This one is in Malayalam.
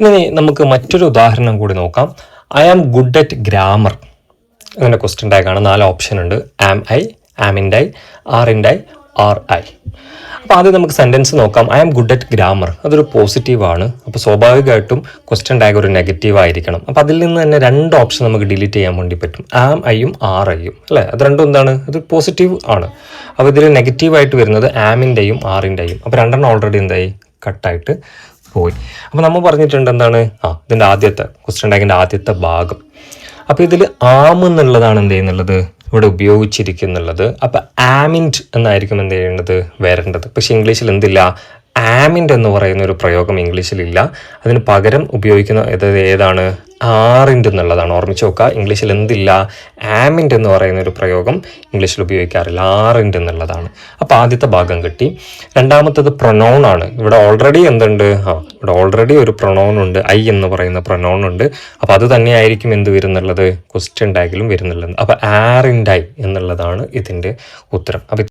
ഇനി നമുക്ക് മറ്റൊരു ഉദാഹരണം കൂടി നോക്കാം. I am good at grammar. അങ്ങനെ ക്വസ്റ്റ്യൻ ടാഗാണ്. 4 ഓപ്ഷൻ ഉണ്ട്. Am I, amn't I, aren't I, are I. അപ്പോൾ ആദ്യം നമുക്ക് സെൻറ്റൻസ് നോക്കാം. I am good at grammar, അതൊരു പോസിറ്റീവാണ്. അപ്പോൾ സ്വാഭാവികമായിട്ടും ക്വസ്റ്റ്യൻ ടാഗ് ഒരു നെഗറ്റീവ് ആയിരിക്കണം. അപ്പോൾ അതിൽ നിന്ന് തന്നെ 2 ഓപ്ഷൻ നമുക്ക് ഡിലീറ്റ് ചെയ്യാൻ വേണ്ടി പറ്റും. ആം ഐയും ആർ ഐയും അല്ലേ, അത് രണ്ടും എന്താണ്, അത് പോസിറ്റീവ് ആണ്. അപ്പോൾ ഇതിൽ നെഗറ്റീവായിട്ട് വരുന്നത് ആമിൻ്റെയും ആറിൻ്റെയും. അപ്പോൾ 2 ഓൾറെഡി എന്തായി, കട്ടായിട്ട് പോയി. അപ്പോൾ നമ്മൾ പറഞ്ഞിട്ടുണ്ട് എന്താണ്, ഇതിൻ്റെ ആദ്യത്തെ ക്വസ്റ്റ്യൻ ടാഗിൻ്റെ ആദ്യത്തെ ഭാഗം. അപ്പോൾ ഇതിൽ ആം എന്നുള്ളതാണ് എന്ത് ചെയ്യുന്നുള്ളത്, ഇവിടെ ഉപയോഗിച്ചിരിക്കുന്നുള്ളത്. അപ്പോൾ ആമിൻഡ് എന്നായിരിക്കും എന്ത് ചെയ്യേണ്ടത്, വരേണ്ടത്. പക്ഷെ ഇംഗ്ലീഷിൽ എന്തില്ല, ആമിൻഡ് എന്ന് പറയുന്ന ഒരു പ്രയോഗം ഇംഗ്ലീഷിലില്ല. അതിന് പകരം ഉപയോഗിക്കുന്ന ഏതാണ്, ആറിൻഡ് എന്നുള്ളതാണ്. ഓർമ്മിച്ച് നോക്കുക, ഇംഗ്ലീഷിൽ എന്തില്ല, ആമിൻഡ് എന്ന് പറയുന്ന ഒരു പ്രയോഗം ഇംഗ്ലീഷിൽ ഉപയോഗിക്കാറില്ല, ആറിൻഡ് എന്നുള്ളതാണ്. അപ്പോൾ ആദ്യത്തെ ഭാഗം കിട്ടി. രണ്ടാമത്തത് പ്രൊനൗൺ ആണ്. ഇവിടെ ഓൾറെഡി എന്തുണ്ട്, ഇവിടെ ഓൾറെഡി ഒരു പ്രൊനൗൺ ഉണ്ട്, ഐ എന്ന് പറയുന്ന പ്രൊനൗൺ ഉണ്ട്. അപ്പോൾ അത് തന്നെയായിരിക്കും എന്ത് വരുന്നുള്ളത്, ക്വസ്റ്റ്യൻ ടാഗിലും വരുന്നുള്ളത്. അപ്പോൾ ആറിൻഡ് ഐ എന്നുള്ളതാണ് ഇതിൻ്റെ ഉത്തരം. അപ്പോൾ